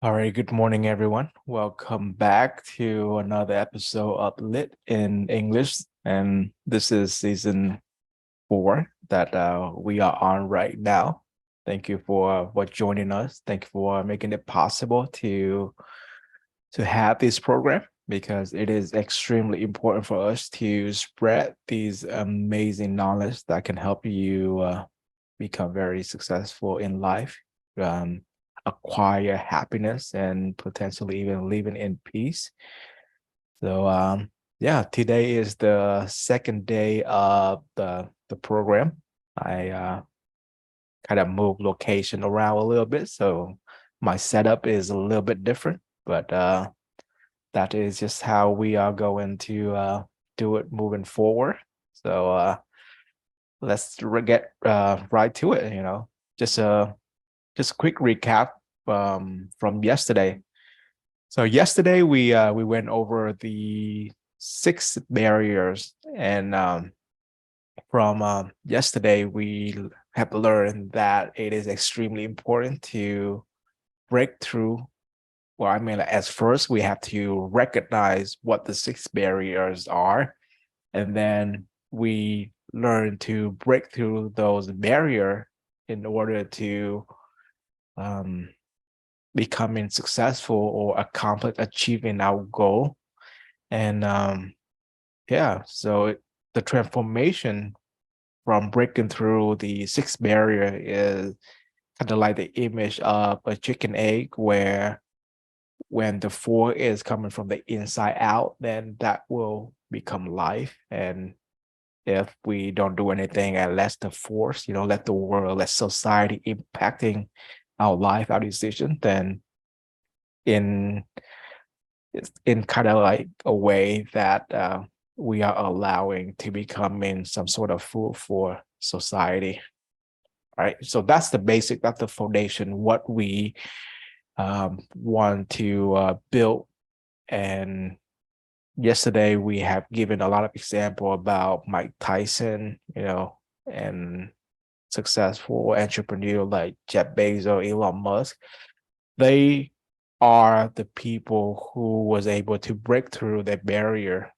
All right, good morning, everyone. Welcome back to another episode of Lit in English. And this is season 4 that we are on right now. Thank you for joining us. Thank you for making it possible to have this program because it is extremely important for us to spread these amazing knowledge that can help you become very successful in life. Um, Acquire happiness and potentially even living in peace. So yeah, today is the second day of the program. I kind of moved location around a little bit, so my setup is a little bit different, but that is just how we are going to do it moving forward. So let's get right to it. Just a quick recap from yesterday. So yesterday we went over the 6 barriers, and from yesterday we have learned that it is extremely important to break through. Well, I mean, as first we have to recognize what the 6 barriers are, and then we learn to break through those barrier in order to um, becoming successful or achieving our goal. And yeah, so the transformation from breaking through the 6 barrier is kind of like the image of a chicken egg, where when the 4 is coming from the inside out, then that will become life. And if we don't do anything and let the force, let the world, let society impacting our life, our decision, then in it's in kind of like a way that we are allowing to become in some sort of food for society. All right, so that's the foundation, what we want to build. And yesterday we have given a lot of example about Mike Tyson, and successful entrepreneur like Jeff Bezos, Elon Musk. They are the people who was able to break through that barrier,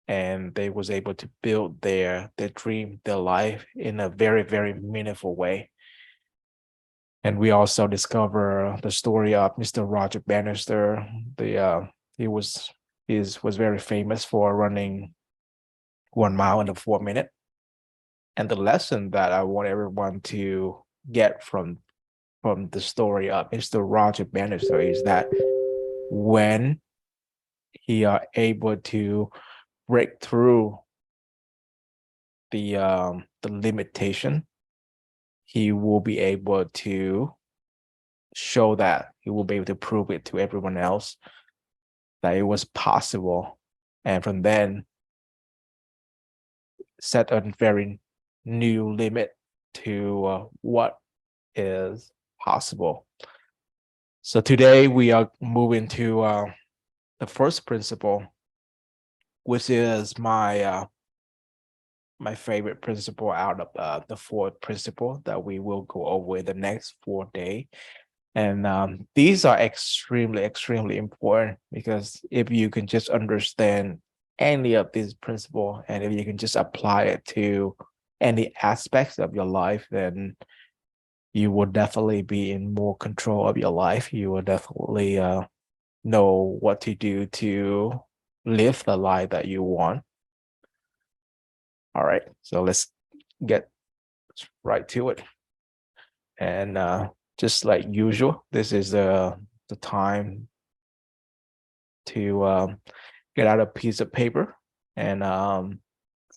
and they was able to build their dream, their life in a very, very meaningful way. And we also discover the story of Mr. Roger Bannister. The he was was very famous for running 1 mile in a 4 minute. And the lesson that I want everyone to get from the story of Mr. Roger Bannister is that when he are able to break through the limitation, he will be able to show that he will be able to prove it to everyone else that it was possible. And from then set a very new limit to what is possible. So today we are moving to the first principle, which is my favorite principle out of the 4 principle that we will go over in the next 4 days. And these are extremely, extremely important, because if you can just understand any of these principles, and if you can just apply it to any aspects of your life, then you will definitely be in more control of your life. You will definitely know what to do to live the life that you want. All right, so let's get right to it. And just like usual, this is the time to get out a piece of paper and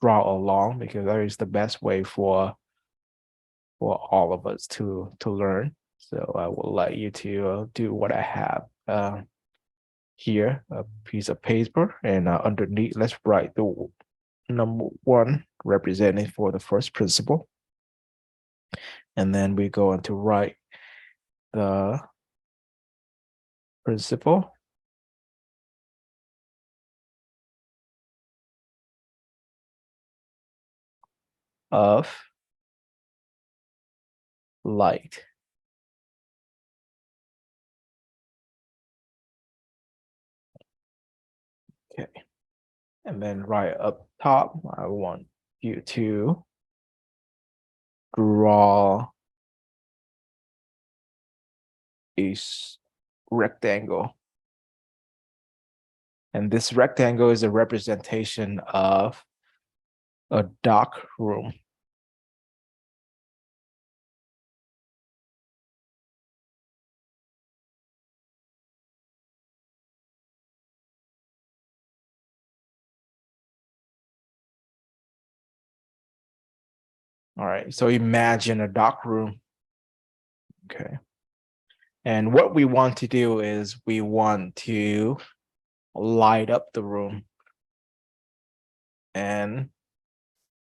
draw along, because that is the best way for all of us to learn. So I will let you to do what I have here, a piece of paper, and underneath, let's write the number 1 representing for the first principle, and then we go on to write the principle of light. Okay. And then right up top, I want you to draw a rectangle. And this rectangle is a representation of a dark room. All right, so imagine a dark room. Okay. And what we want to do is we want to light up the room. And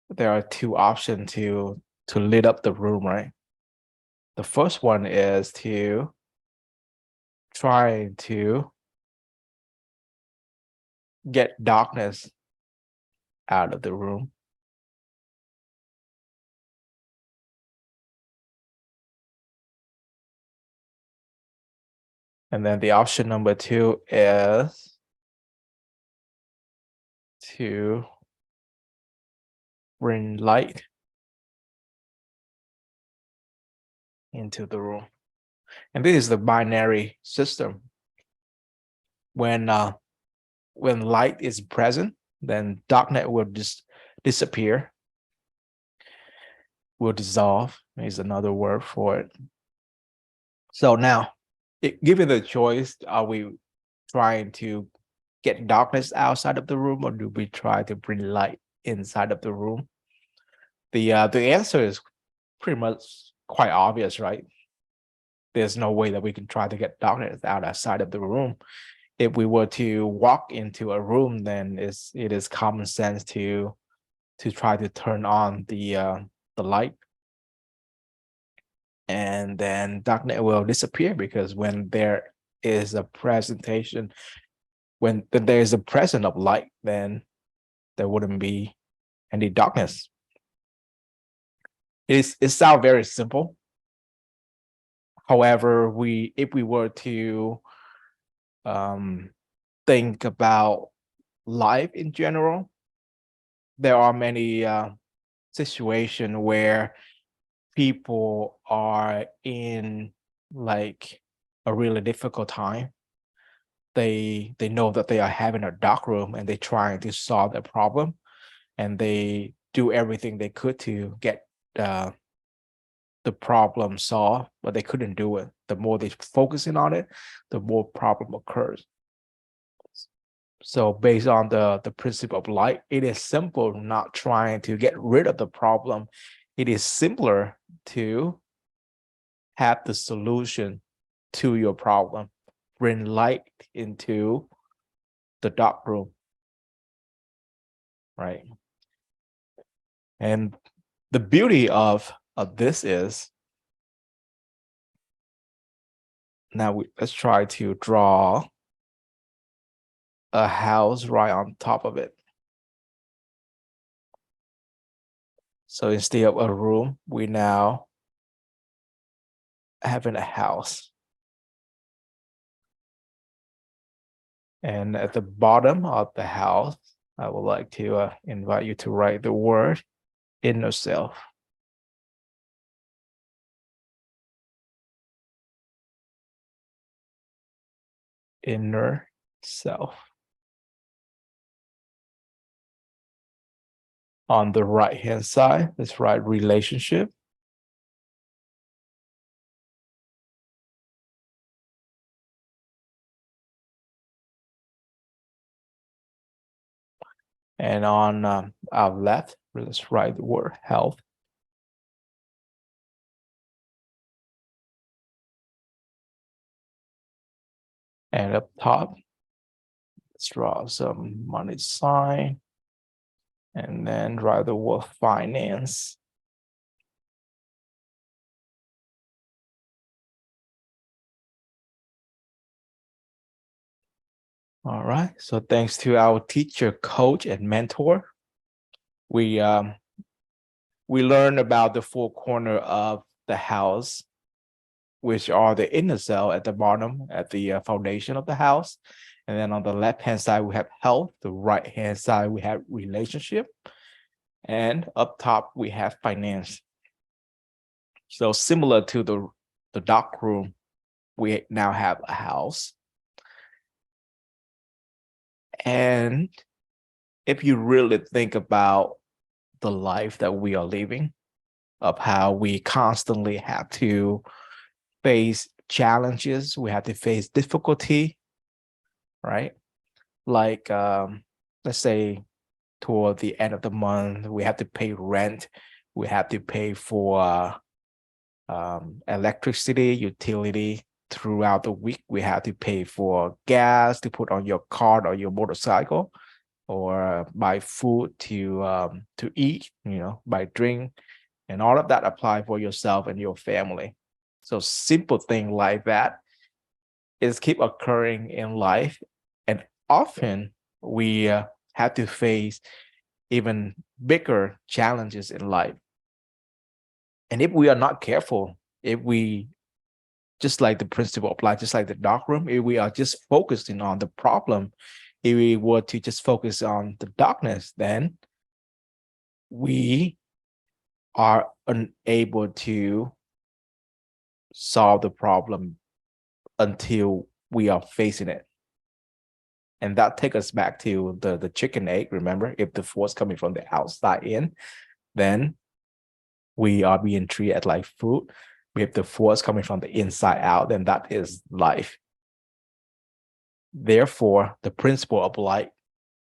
there are two options to lit up the room, right? The first one is to try to get darkness out of the room. And then the option number two is to bring light into the room. And this is the binary system. When light is present, then darkness will just disappear, will dissolve is another word for it. So now, given the choice, are we trying to get darkness outside of the room, or do we try to bring light inside of the room? The answer is pretty much quite obvious, right? There's no way that we can try to get darkness outside of the room. If we were to walk into a room, then it is common sense to try to turn on the light, and then darkness will disappear, because when there is a presentation, when there is a presence of light, then there wouldn't be any darkness. It sounds very simple. However, if we were to think about life in general, there are many situations where people are in like a really difficult time. They know that they are having a dark room and they're trying to solve the problem, and they do everything they could to get the problem solved, but they couldn't do it. The more they focusing on it, the more problem occurs. So based on the principle of light, it is simple not trying to get rid of the problem. It is simpler to have the solution to your problem, bring light into the dark room, right? And the beauty of this is, now let's try to draw a house right on top of it. So instead of a room, we now having a house. And at the bottom of the house, I would like to invite you to write the word inner self. Inner self. On the right hand side, let's write relationship. And on our left, let's write the word health. And up top, let's draw some money sign. And then write the word finance. All right. So thanks to our teacher, coach, and mentor, we learned about the four corners of the house, which are the inner cell at the bottom, at the foundation of the house, And then on the left-hand side, we have health. The right-hand side, we have relationship. And up top, we have finance. So similar to the dark room, we now have a house. And if you really think about the life that we are living, of how we constantly have to face challenges, we have to face difficulty, right? Like, let's say toward the end of the month, we have to pay rent, we have to pay for electricity, utility. Throughout the week, we have to pay for gas to put on your car or your motorcycle, or buy food to eat, buy drink, and all of that apply for yourself and your family. So simple thing like that is keep occurring in life, and often we have to face even bigger challenges in life. And if we are not careful, if we just like the principle applies, just like the dark room, if we are just focusing on the problem, if we were to just focus on the darkness, then we are unable to solve the problem until we are facing it. And that takes us back to the chicken egg. Remember, if the force coming from the outside in, then we are being treated like food. If the force coming from the inside out, then that is life. Therefore, the principle of light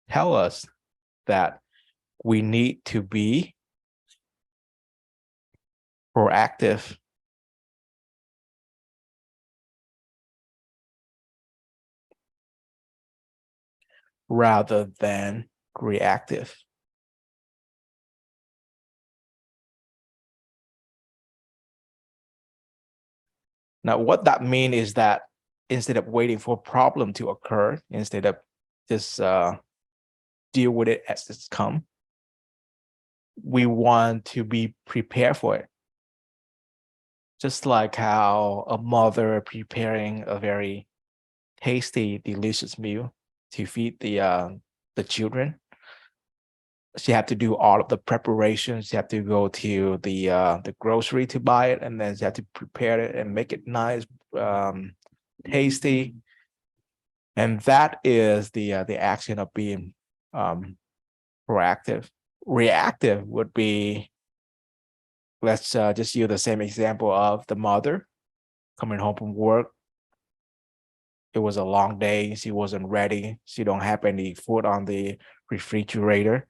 tell us that we need to be proactive rather than reactive. Now, what that means is that instead of waiting for a problem to occur, instead of just deal with it as it's come, we want to be prepared for it. Just like how a mother preparing a very tasty, delicious meal to feed the children. She had to do all of the preparations. She had to go to the grocery to buy it, and then she had to prepare it and make it nice, tasty. And that is the action of being proactive. Reactive would be, let's just use the same example of the mother coming home from work. It was a long day. She wasn't ready. She don't have any food on the refrigerator.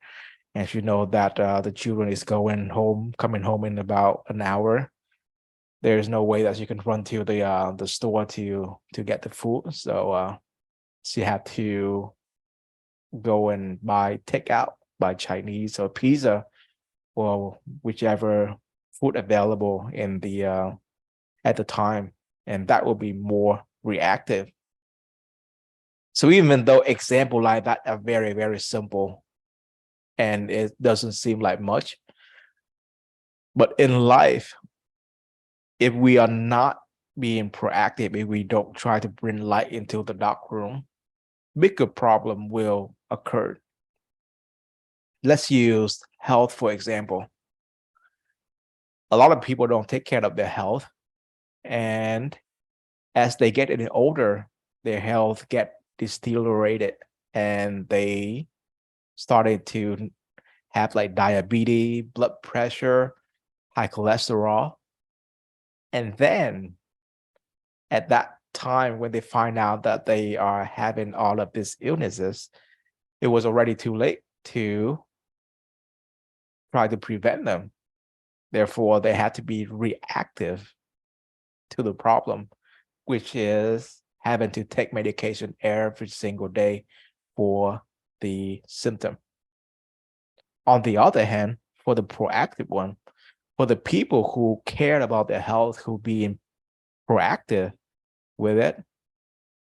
And she know that the children is coming home in about an hour. There's no way that she can run to the store to get the food. So she had to go and buy takeout, buy Chinese or pizza, or whichever food available in the at the time, and that will be more reactive. So even though example like that are very, very simple and it doesn't seem like much, but in life, if we are not being proactive, if we don't try to bring light into the dark room, bigger problem will occur. Let's use health, for example. A lot of people don't take care of their health, and as they get any older, their health get deteriorated, and they started to have like diabetes, blood pressure, high cholesterol. And then at that time, when they find out that they are having all of these illnesses, it was already too late to try to prevent them. Therefore, they had to be reactive to the problem, which is having to take medication every single day for the symptom. On the other hand, for the proactive one, for the people who cared about their health, who being proactive with it,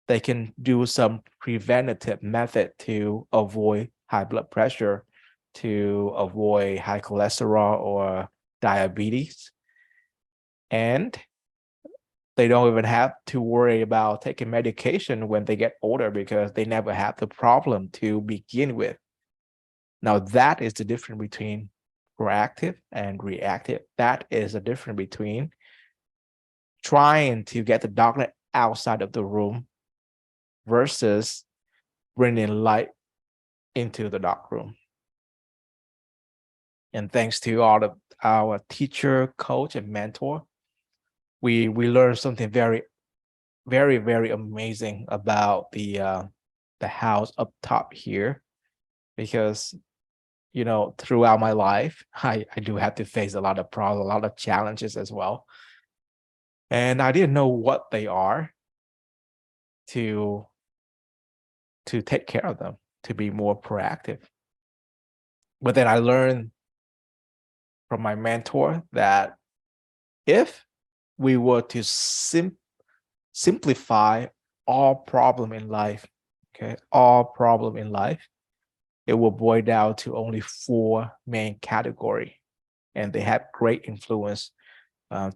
they can do some preventative method to avoid high blood pressure, to avoid high cholesterol or diabetes. And They don't even have to worry about taking medication when they get older because they never have the problem to begin with. Now, that is the difference between proactive and reactive. That is the difference between trying to get the darkness outside of the room versus bringing light into the dark room. And thanks to all of our teacher, coach, and mentor, we learned something very, very, very amazing about the house up top here, because throughout my life, I do have to face a lot of problems, a lot of challenges as well. And I didn't know what they are to take care of them, to be more proactive. But then I learned from my mentor that if we were to simplify all problem in life, okay, all problem in life, it will boil down to only 4 main category, and they have great influence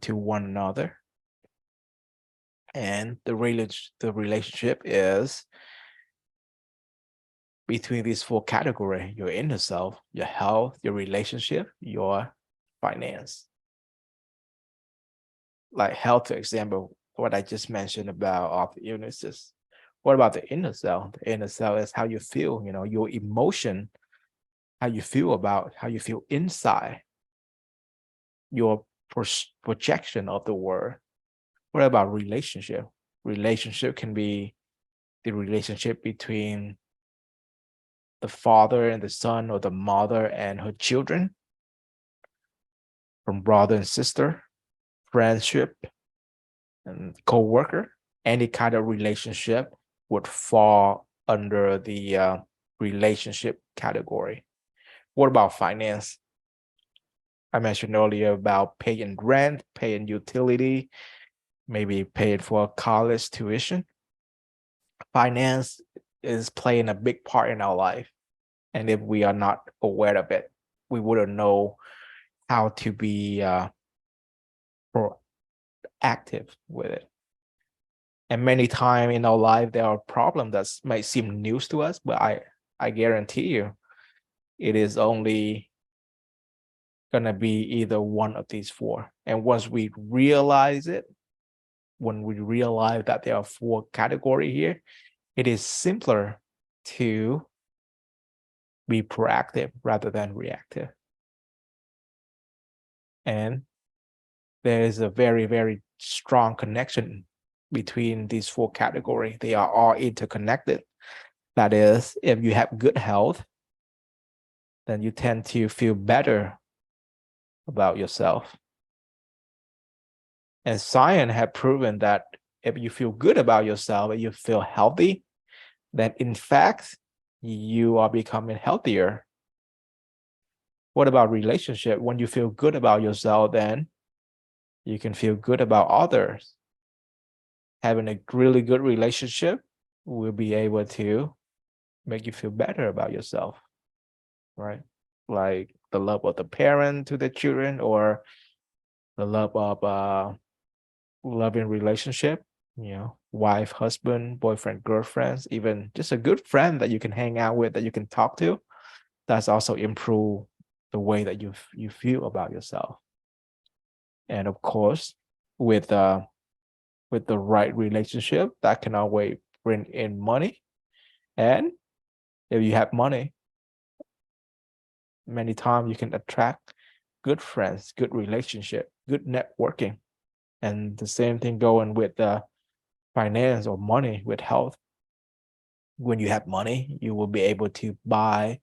to one another. And the relationship is between these 4 categories: your inner self, your health, your relationship, your finance. Like health, for example, what I just mentioned about all the illnesses. What about the inner self? The inner self is how you feel, your emotion, how you feel about, how you feel inside, your projection of the world. What about relationship? Relationship can be the relationship between the father and the son, or the mother and her children, from brother and sister, friendship, and co-worker. Any kind of relationship would fall under the relationship category. What about finance? I mentioned earlier about paying rent, paying utility, maybe paying for college tuition. Finance is playing a big part in our life. And if we are not aware of it, we wouldn't know how to be proactive with it. And many times in our life, there are problems that might seem news to us, but I guarantee you, it is only gonna be either one of these 4. And once we realize it, when we realize that there are 4 categories here, it is simpler to be proactive rather than reactive. And there is a very, very strong connection between these 4 categories. They are all interconnected. That is, if you have good health, then you tend to feel better about yourself. And science have proven that if you feel good about yourself and you feel healthy, then in fact, you are becoming healthier. What about relationship? When you feel good about yourself, then you can feel good about others. Having a really good relationship will be able to make you feel better about yourself, right? Like the love of the parent to the children, or the love of loving relationship, wife, husband, boyfriend, girlfriends, even just a good friend that you can hang out with, that you can talk to. That's also improve the way that you feel about yourself. And of course, with the right relationship, that can always bring in money. And if you have money, many times you can attract good friends, good relationship, good networking. And the same thing going with the finance or money, with health. When you have money, you will be able to buy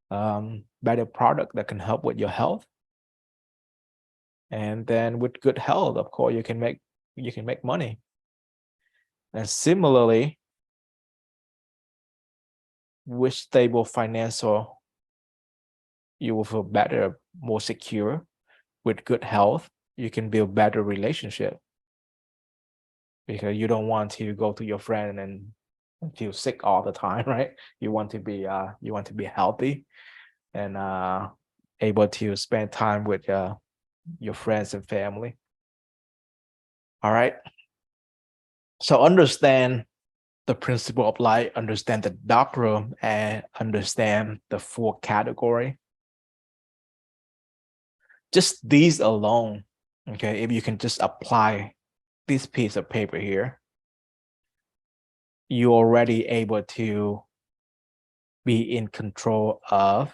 better product that can help with your health. And then with good health, of course, you can make money. And similarly, with stable financial, you will feel better, more secure. With good health, you can build better relationship, because you don't want to go to your friend and feel sick all the time, right? You want to be healthy and able to spend time with your friends and family. All right. So understand the principle of light, understand the dark room, and understand the four category. Just these alone, okay, if you can just apply this piece of paper here, you're already able to be in control of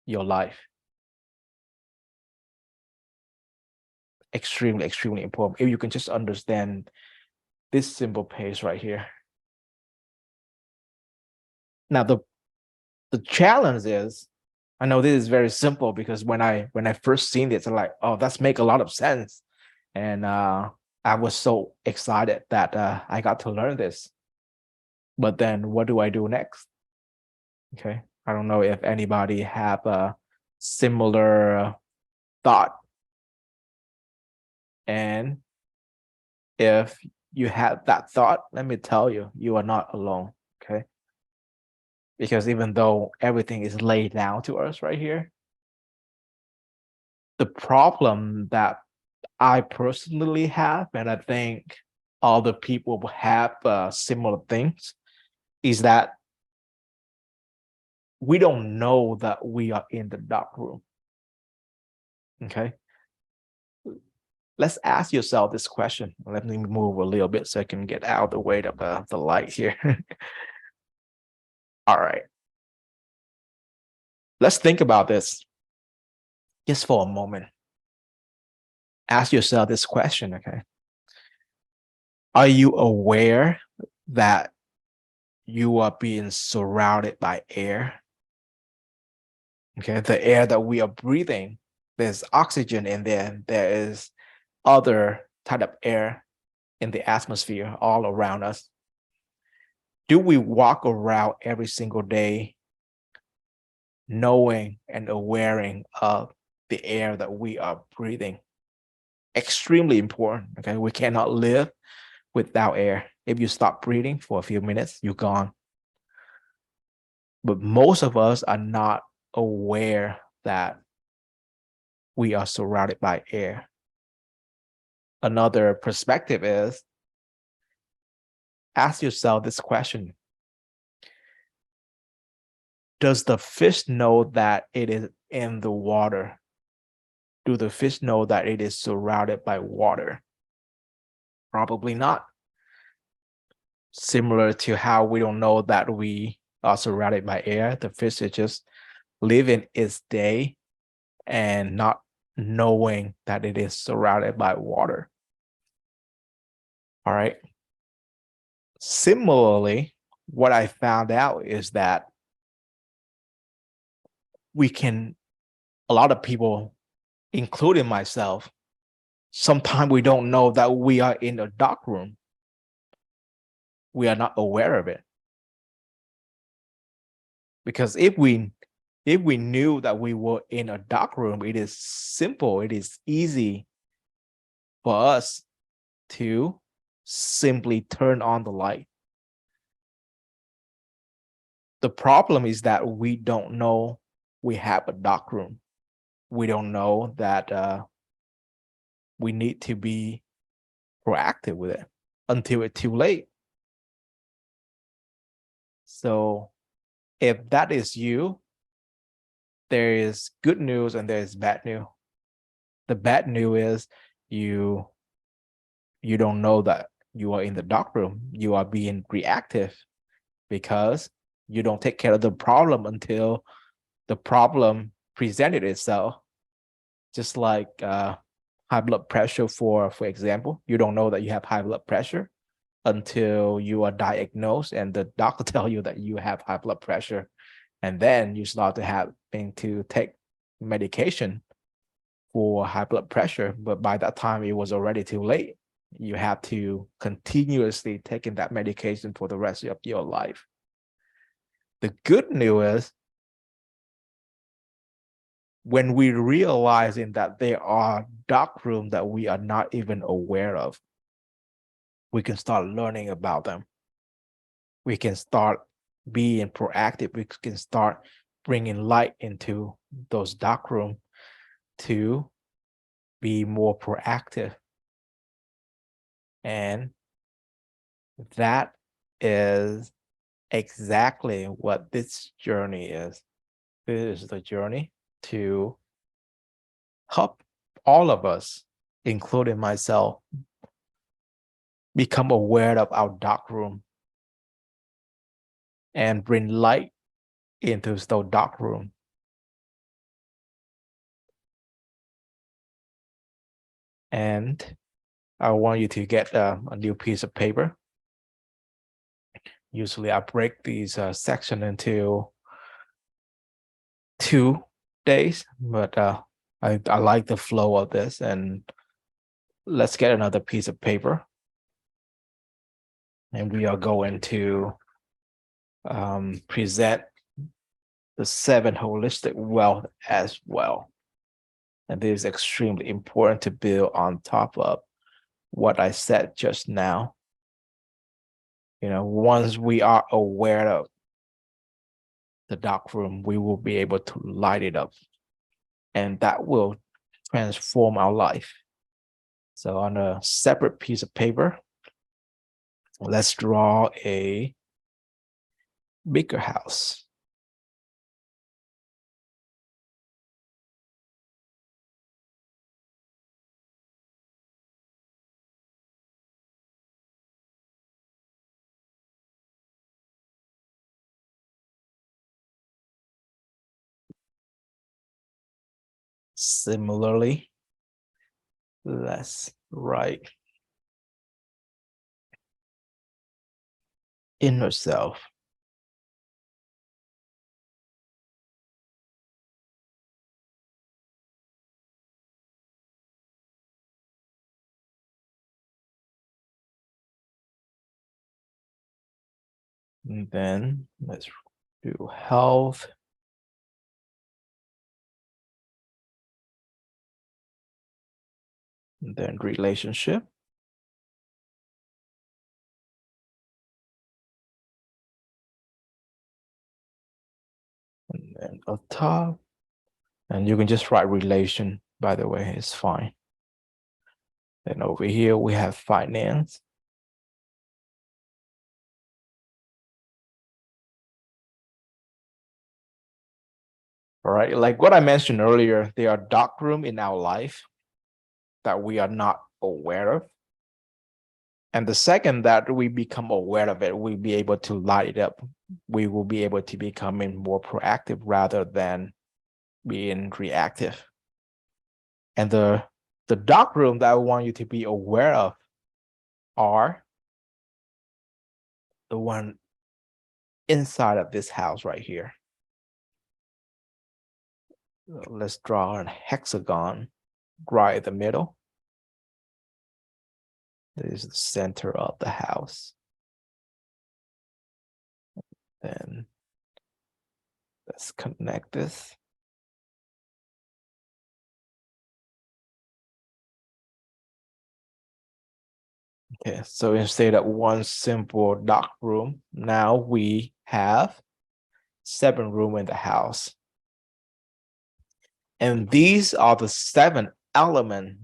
your life. Extremely, extremely important. If you can just understand this simple piece right here. Now, the challenge is, I know this is very simple because when I first seen this, I'm like, oh, that's make a lot of sense. And I was so excited that I got to learn this. But then what do I do next? Okay. I don't know if anybody have a similar thought. And if you have that thought, let me tell you, you are not alone. Okay. Because even though everything is laid down to us right here, the problem that I personally have, and I think other people have similar things, is that we don't know that we are in the dark room. Okay. Let's ask yourself this question. Let me move a little bit so I can get out of the way of the light here. All right. Let's think about this just for a moment. Ask yourself this question, okay? Are you aware that you are being surrounded by air? Okay, the air that we are breathing, there's oxygen in there. There is other type of air in the atmosphere all around us. Do we walk around every single day knowing and aware of the air that we are breathing? Extremely important. Okay, we cannot live without air. If you stop breathing for a few minutes, you're gone. But most of us are not aware that we are surrounded by air. Another perspective is, ask yourself this question. Does the fish know that it is in the water? Do the fish know that it is surrounded by water? Probably not. Similar to how we don't know that we are surrounded by air, the fish is just living its day and not knowing that it is surrounded by water. All right. Similarly, what I found out is that a lot of people, including myself, sometimes we don't know that we are in a dark room. We are not aware of it. Because if we knew that we were in a dark room, it is simple, it is easy for us to simply turn on the light. The problem is that we don't know we have a dark room. We don't know that we need to be proactive with it until it's too late. So if that is you, there is good news and there is bad news. The bad news is you don't know that you are in the dark room. You are being reactive because you don't take care of the problem until the problem presented itself. Just like high blood pressure, for example, you don't know that you have high blood pressure until you are diagnosed and the doctor tell you that you have high blood pressure, and then you start to having to take medication for high blood pressure. But by that time, it was already too late. You have to continuously taking that medication for the rest of your life. The good news is, when we realizing that there are dark rooms that we are not even aware of, we can start learning about them. We can start being proactive. We can start bringing light into those dark rooms to be more proactive and That is exactly what this journey is. This is the journey to help all of us, including myself, become aware of our dark room and bring light into the dark room. And I want you to get a new piece of paper. Usually I break these sections into 2 days, but I like the flow of this, and let's get another piece of paper. And we are going to present the 7 holistic wealth as well. And this is extremely important to build on top of what I said just now. You know, once we are aware of the dark room, we will be able to light it up, and that will transform our life. So on a separate piece of paper, let's draw a bigger house. Similarly, let's write inner self. And then let's do health. And then relationship. And then up top. And you can just write relation, by the way, it's fine. Then over here we have finance. All right, like what I mentioned earlier, there are dark room in our life that we are not aware of. And the second that we become aware of it, we'll be able to light it up. We will be able to become more proactive rather than being reactive. And the dark room that I want you to be aware of are the one inside of this house right here. Let's draw a hexagon right in the middle. This is the center of the house. Then let's connect this. Okay, so instead of one simple dark room, now we have 7 rooms in the house. And these are the 7 elements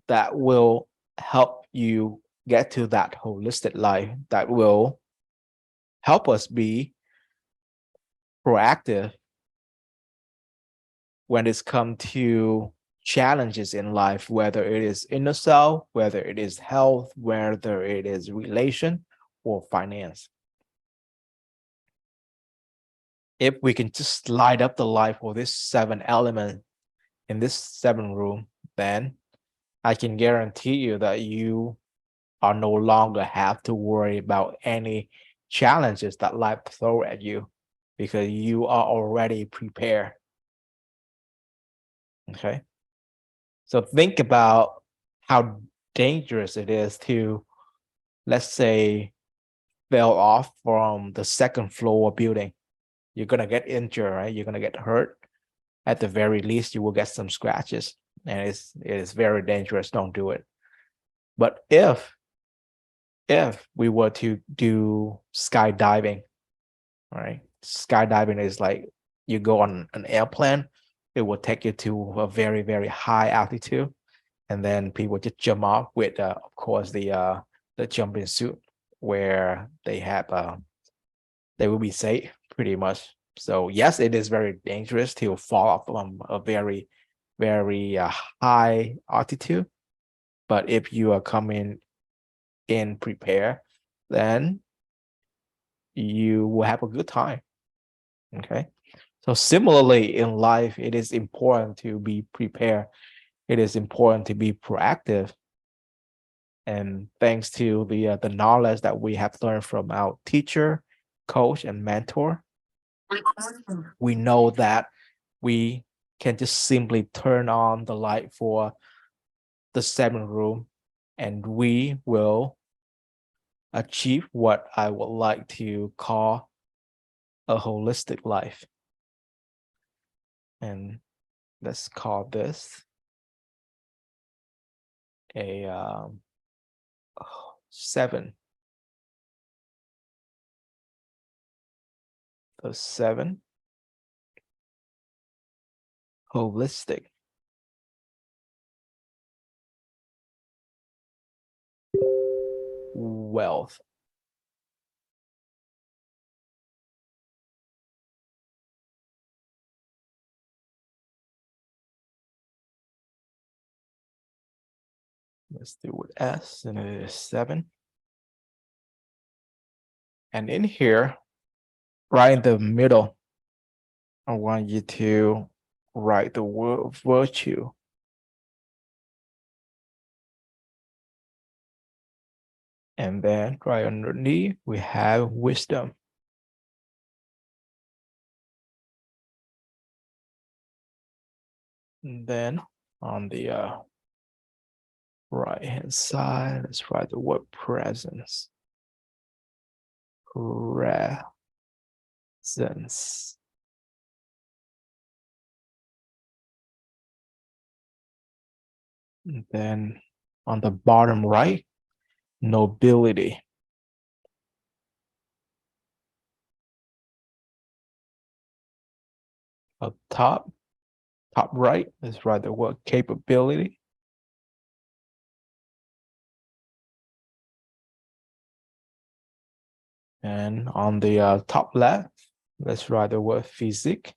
that will help you get to that holistic life, that will help us be proactive when it's come to challenges in life, whether it is inner self, whether it is health, whether it is relation or finance. If we can just light up the life of this 7 element in this 7 room, then I can guarantee you that you are no longer have to worry about any challenges that life throw at you, because you are already prepared. Okay. So think about how dangerous it is to, let's say, fell off from the 2nd floor building. You're gonna get injured, right? You're gonna get hurt. At the very least, you will get some scratches, and it is very dangerous. Don't do it. But if we were to do skydiving, right? Skydiving is like you go on an airplane, it will take you to a very, very high altitude, and then people just jump off with, of course, the jumping suit where they will be safe pretty much. So yes, it is very dangerous to fall off from a very, very high altitude. But if you are coming in prepared, then you will have a good time. Okay. So similarly in life, it is important to be prepared. It is important to be proactive. And thanks to the knowledge that we have learned from our teacher, coach, and mentor, we know that we can just simply turn on the light for the 7th room, and we will achieve what I would like to call a holistic life. And let's call this a 7. The 7 holistic wealth. Let's do with S, and it is 7. And in here, right in the middle, I want you to write the word virtue. And then right underneath, we have wisdom. And then on the right hand side, let's write the word presence. Presence. And then on the bottom right, nobility. Up top right, let's write the word capability. And on the top left, let's write the word physique.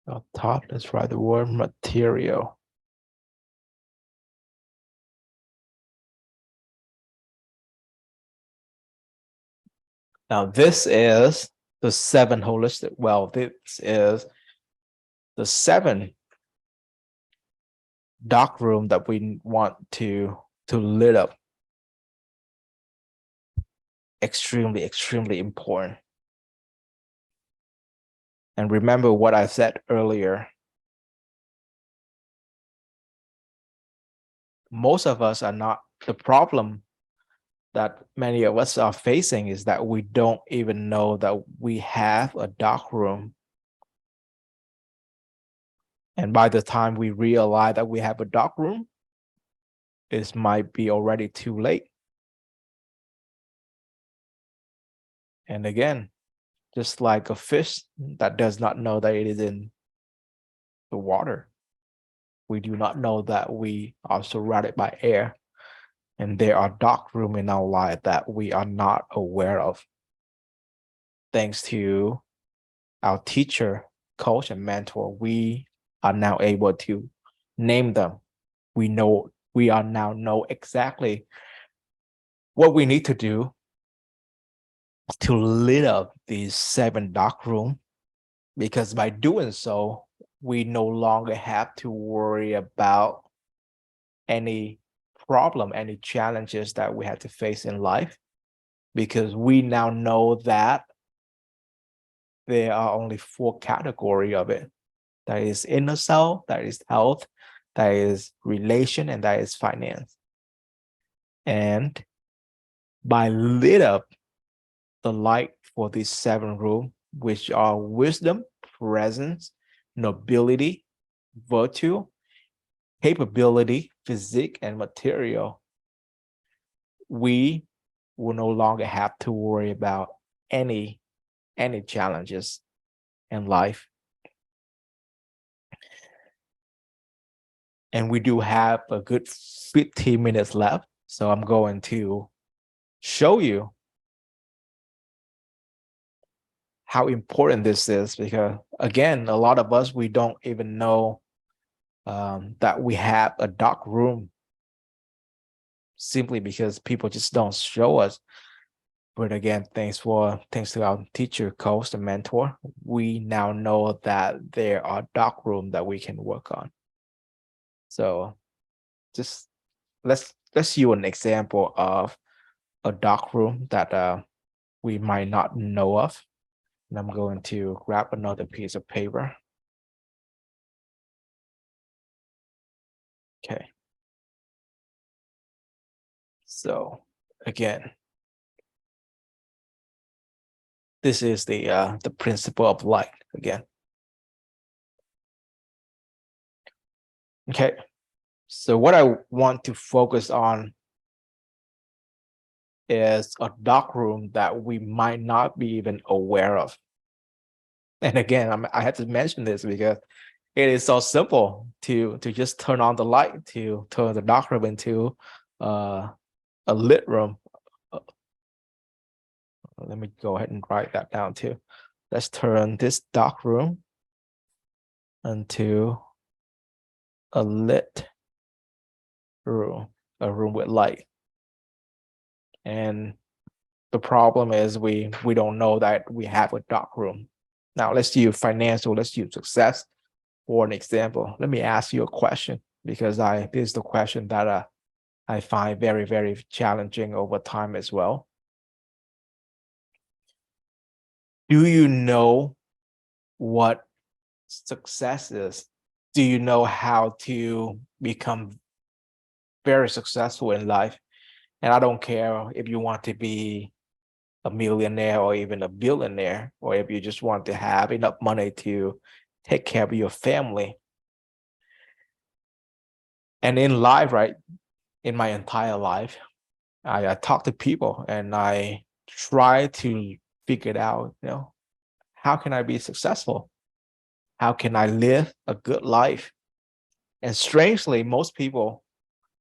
Up top, let's write the word material. Now, this is the 7 holistic wealth. This is the 7 dark room that we want to lit up. Extremely important. And remember what I said earlier. Most of us are not, the problem that many of us are facing is that we don't even know that we have a dark room. And by the time we realize that we have a dark room, it might be already too late. And again, just like a fish that does not know that it is in the water, we do not know that we are surrounded by air. And there are dark rooms in our life that we are not aware of. Thanks to our teacher, coach, and mentor, we are now able to name them. We are now know exactly what we need to do to lit up these 7 dark rooms, because by doing so, we no longer have to worry about any problem, any challenges that we had to face in life, because we now know that there are only 4 categories of it. That is inner self, that is health, that is relation, and that is finance. And by lit up the light for these 7 rooms, which are wisdom, presence, nobility, virtue, capability, physique, and material, we will no longer have to worry about any challenges. in life. And we do have a good 15 minutes left. So I'm going to show you how important this is, because again, a lot of us, we don't even know that we have a dark room, simply because people just don't show us. But again, thanks to our teacher, coach, and mentor, we now know that there are dark rooms that we can work on. So just let's use an example of a dark room that we might not know of. And I'm going to grab another piece of paper. Okay. So again, this is the principle of light again. Okay. So what I want to focus on is a dark room that we might not be even aware of. And again, I had to mention this because it is so simple to just turn on the light, to turn the dark room into a lit room. Let me go ahead and write that down too. Let's turn this dark room into a lit room, a room with light. And the problem is we don't know that we have a dark room. Now let's use financial, let's use success for an example. Let me ask you a question, because this is the question that I find very, very challenging over time as well. Do you know what success is? Do you know how to become very successful in life? And I don't care if you want to be a millionaire or even a billionaire, or if you just want to have enough money to take care of your family. And in life, right, in my entire life, I talk to people and I try to figure it out, how can I be successful? How can I live a good life? And strangely, most people,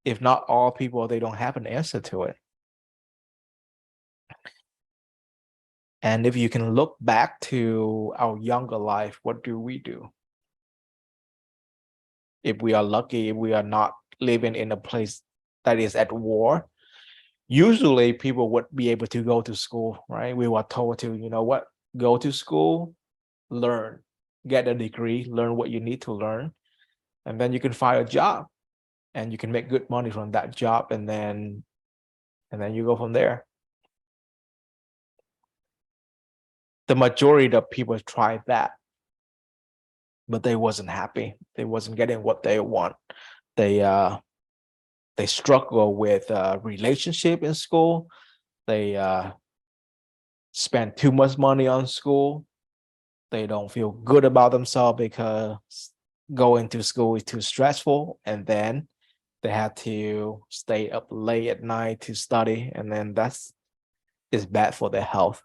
if not all people, they don't have an answer to it. And if you can look back to our younger life, what do we do? If we are lucky, if we are not living in a place that is at war, usually people would be able to go to school, right? We were told to, go to school, learn, get a degree, learn what you need to learn, and then you can find a job and you can make good money from that job, and then you go from there. The majority of people tried that, but they wasn't happy. They wasn't getting what they want. They struggle with relationship in school. They spend too much money on school. They don't feel good about themselves because going to school is too stressful, and then they have to stay up late at night to study, and then is bad for their health.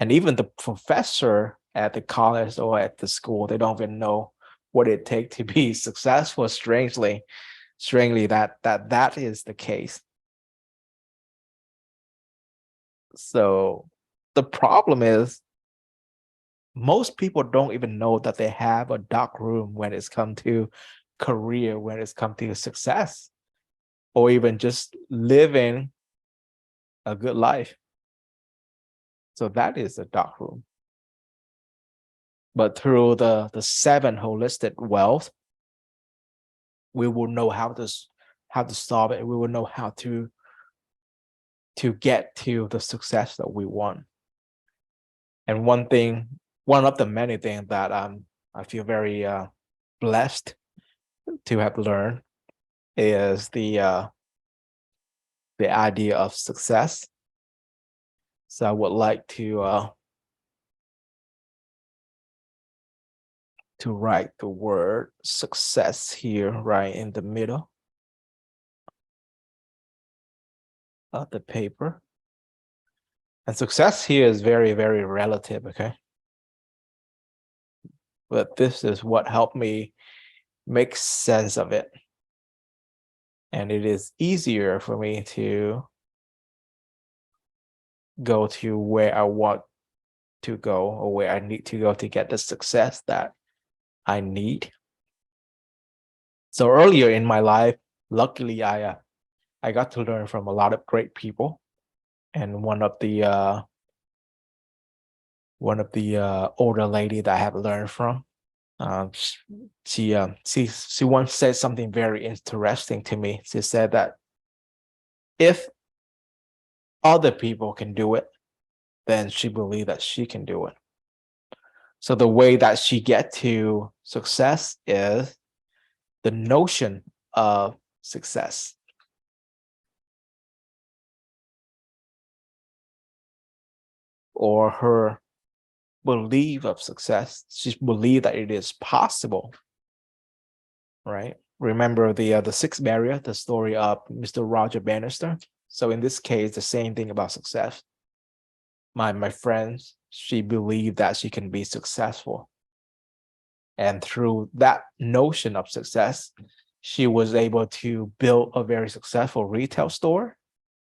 And even the professor at the college or at the school, they don't even know what it takes to be successful. Strangely, that is the case. So the problem is most people don't even know that they have a dark room when it's come to career, when it's come to success, or even just living a good life. So that is a dark room. But through the 7 holistic wealth, we will know how to solve it. We will know how to get to the success that we want. And one of the many things that I feel very blessed to have learned is the idea of success. So I would like to write the word success here right in the middle of the paper. And success here is very, very relative, okay? but this is what helped me make sense of it. And it is easier for me to go to where I want to go or where I need to go to get the success that I need. So earlier in my life, luckily I got to learn from a lot of great people, and one of the older lady that I have learned from, sh- she once said something very interesting to me. She said that if other people can do it, then she believed that she can do it. So the way that she get to success is the notion of success, or her belief of success. She believed that it is possible, right? Remember the sixth barrier, the story of Mr. Roger Bannister. So in this case, the same thing about success. My friends, she believed that she can be successful, and through that notion of success, she was able to build a very successful retail store,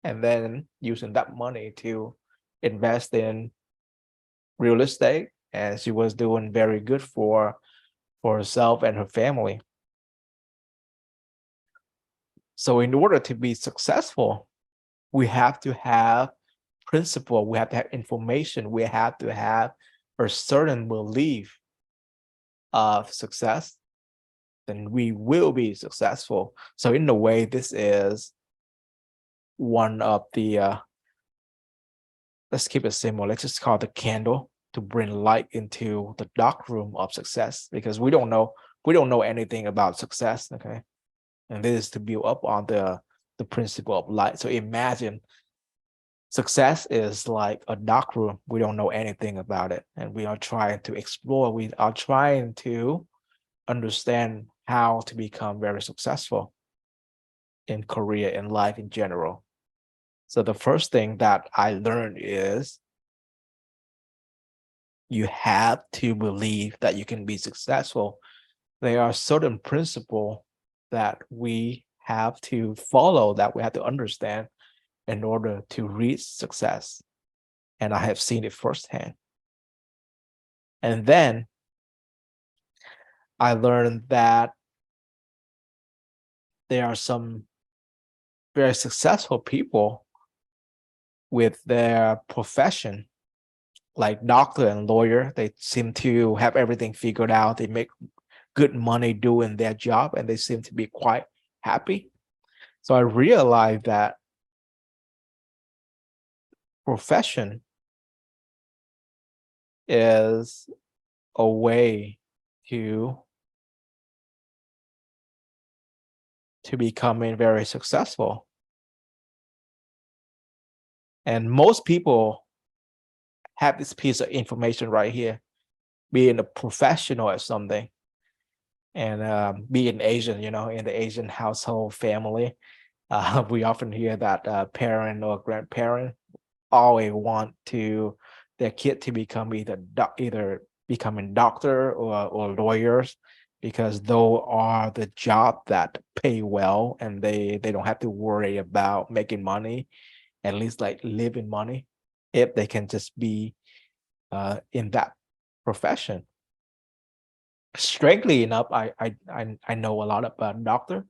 and then using that money to invest in real estate, and she was doing very good for herself and her family. So in order to be successful, we have to have principle, we have to have information, we have to have a certain belief of success, then we will be successful. So in a way, this is one of the let's keep it simple. Let's just call it the candle to bring light into the dark room of success, because we don't know anything about success. Okay. And this is to build up on the principle of light. So imagine success is like a dark room. We don't know anything about it, and we are trying to explore. We are trying to understand how to become very successful in career and life in general. So the first thing that I learned is you have to believe that you can be successful. There are certain principles that we have to follow, that we have to understand in order to reach success. And I have seen it firsthand. And then I learned that there are some very successful people with their profession, like doctor and lawyer. They seem to have everything figured out. They make good money doing their job, and they seem to be quite happy. So I realized that profession is a way to becoming very successful. And most people have this piece of information right here, being a professional at something, and being Asian, in the Asian household family, we often hear that parent or grandparent always want to their kid to become either becoming doctor or lawyers, because those are the job that pay well, and they don't have to worry about making money, at least like living money, if they can just be in that profession. Strangely enough, I know a lot about doctor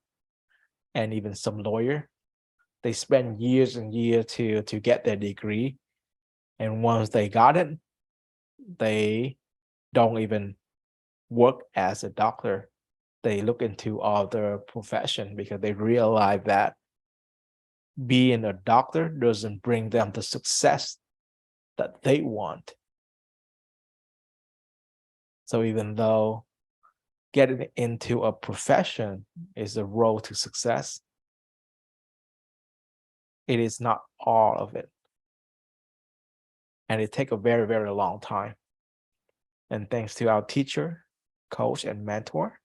and even some lawyer. They spend years and years to get their degree, and once they got it, they don't even work as a doctor. They look into other profession because they realize that being a doctor doesn't bring them the success that they want. So even though getting into a profession is the road to success, it is not all of it. And it takes a very, very long time. And thanks to our teacher, coach, and mentor,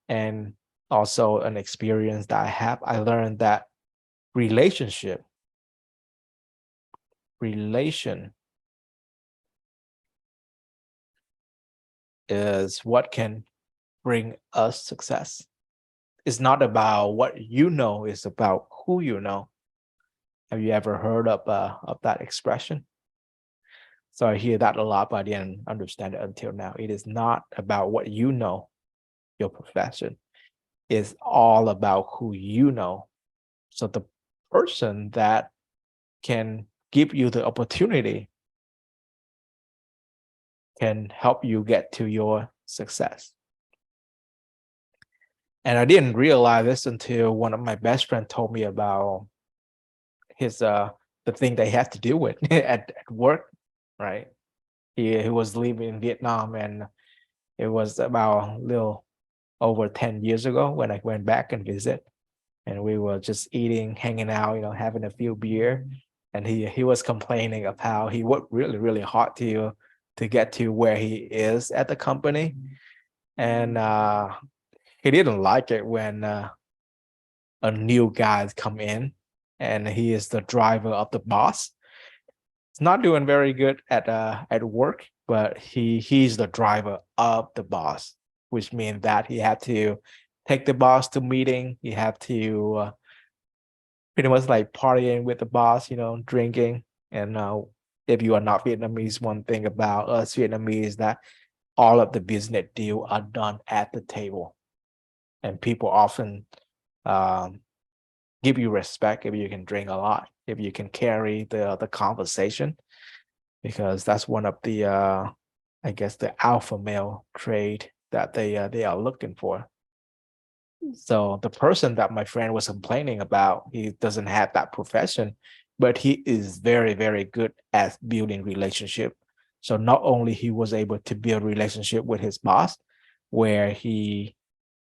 and also an experience that I have, I learned that relationship, relation is what can bring us success. It's not about what you know, it's about who you know. Have you ever heard of that expression? So I hear that a lot, but I didn't understand it until now. It is not about what you know, your profession. It's all about who you know. So the person that can give you the opportunity can help you get to your success. And I didn't realize this until one of my best friends told me about his the thing they have to deal with at work, right? He was living in Vietnam, and it was about a little over 10 years ago when I went back and visit. And we were just eating, hanging out, having a few beer. And he was complaining of how he worked really, really hard to get to where he is at the company. And he didn't like it when a new guy come in and he is the driver of the boss. He's not doing very good at work, but he's the driver of the boss, which means that he had to take the boss to meeting. He had to pretty much like partying with the boss, drinking. And if you are not Vietnamese, one thing about us Vietnamese is that all of the business deal are done at the table, and people often um, give you respect if you can drink a lot, if you can carry the conversation, because that's one of the I guess the alpha male trait that they are looking for. So the person that my friend was complaining about, he doesn't have that profession, but he is very, very good at building relationship. So not only he was able to build relationship with his boss, where he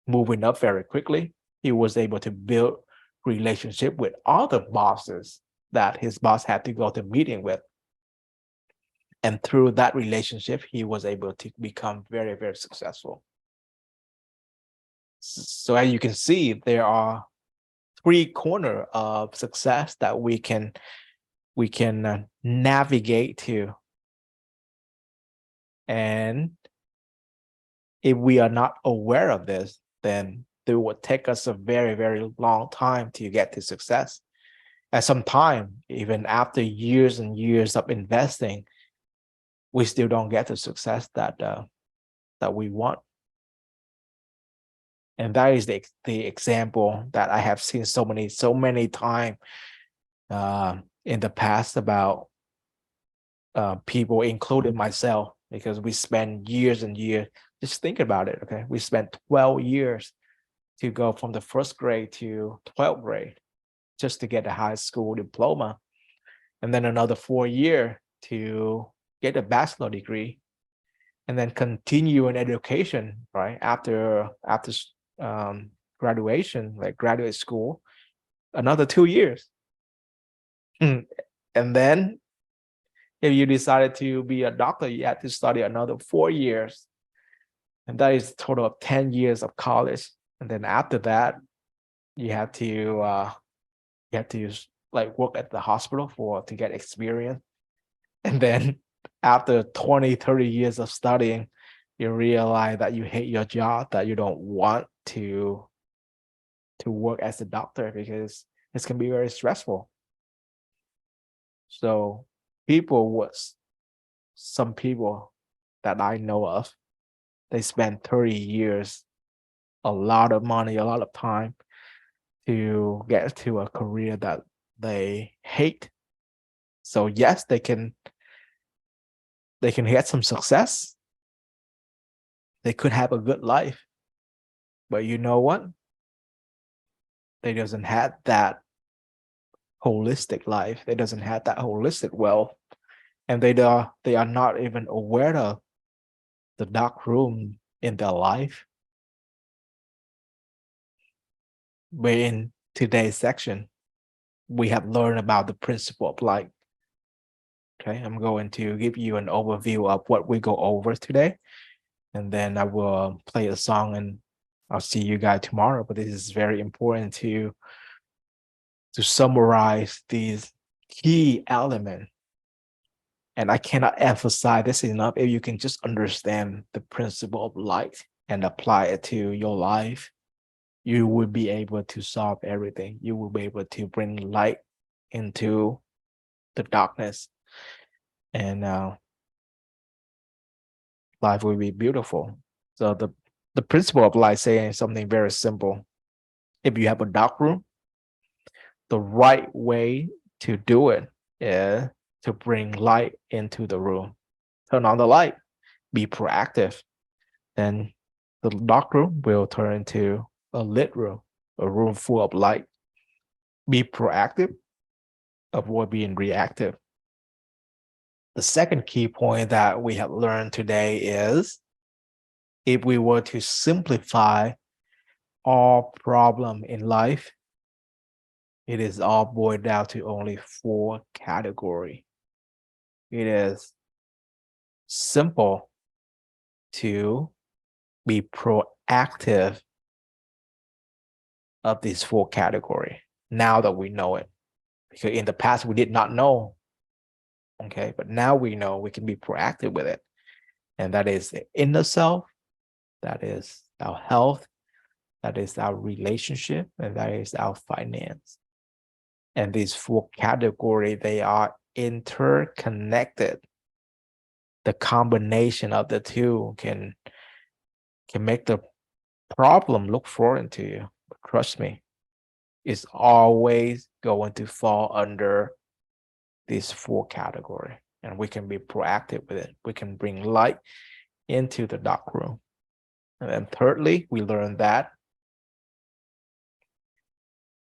moving up very quickly, he was able to build relationship with other bosses that his boss had to go to meeting with. And through that relationship, he was able to become very, very successful. So as you can see, there are three corner of success that we can navigate to. And if we are not aware of this, then it will take us a very, very long time to get to success. And time, even after years and years of investing, we still don't get the success that we want. And that is the example that I have seen so many times in the past about people, including myself, because we spend years and years. Just think about it, okay? We spent 12 years to go from the first grade to 12th grade just to get a high school diploma, and then another 4 years to get a bachelor degree, and then continue in education, right? After graduation, like graduate school, another 2 years. And then if you decided to be a doctor, you had to study another 4 years. And that is a total of 10 years of college. And then after that, you have to like work at the hospital to get experience. And then after 20, 30 years of studying, you realize that you hate your job, that you don't want to work as a doctor because this can be very stressful. So some people that I know of, they spend 30 years, a lot of money, a lot of time to get to a career that they hate. So yes, they can get some success. They could have a good life. But you know what? They doesn't have that holistic life. They doesn't have that holistic wealth. And they are not even aware of the dark room in their life. But in today's section, we have learned about the principle of light. Okay, I'm going to give you an overview of what we go over today, and then I will play a song, and I'll see you guys tomorrow. But this is very important to summarize these key elements And I cannot emphasize this enough. If you can just understand the principle of light and apply it to your life, you will be able to solve everything. You will be able to bring light into the darkness, and life will be beautiful. So the principle of light saying something very simple. If you have a dark room, the right way to do it is to bring light into the room. Turn on the light, be proactive, then the dark room will turn into a lit room, a room full of light. Be proactive, avoid being reactive. The second key point that we have learned today is, if we were to simplify all problem in life, it is all boiled down to only 4 categories. It is simple to be proactive of these 4 categories now that we know it. Because in the past we did not know. Okay, but now we know we can be proactive with it. And that is the inner self, that is our health, that is our relationship, and that is our finance. And these 4 categories, they are interconnected. The combination of the two can make the problem look foreign to you. But trust me, it's always going to fall under these 4 categories. And we can be proactive with it. We can bring light into the dark room. And then thirdly, we learned that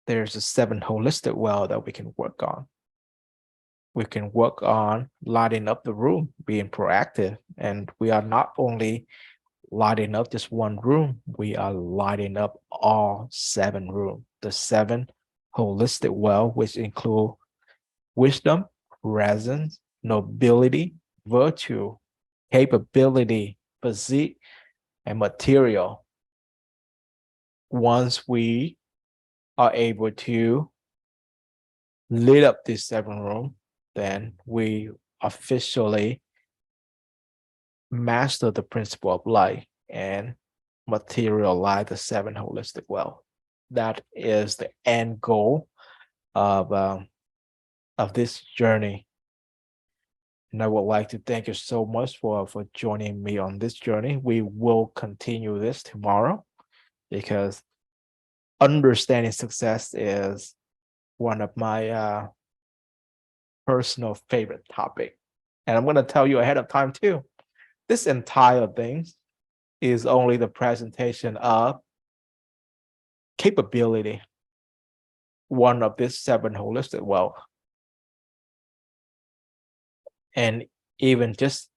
there's a 7 holistic well that we can work on. We can work on lighting up the room, being proactive. And we are not only lighting up just one room, we are lighting up all 7 rooms. The 7 holistic well, which include wisdom, presence, nobility, virtue, capability, physique, and material. Once we are able to lit up this 7 room, then we officially master the principle of light and materialize the 7 holistic wealth. That is the end goal of this journey. And I would like to thank you so much for joining me on this journey. We will continue this tomorrow, because understanding success is one of my personal favorite topic. And I'm going to tell you ahead of time too, this entire thing is only the presentation of capability, one of this 7 holistic wealth. And even just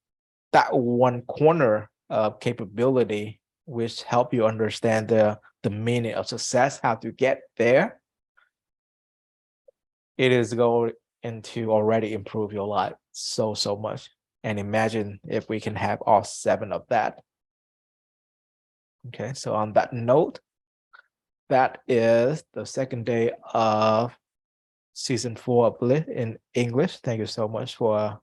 that one corner of capability, which help you understand the meaning of success, how to get there, it is going to already improve your life so much. And imagine if we can have all 7 of that. Okay, so on that note, that is the second day of season 4 of Lit in English. Thank you so much for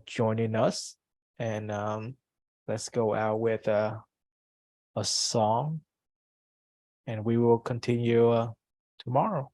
joining us. And let's go out with a song, and we will continue tomorrow.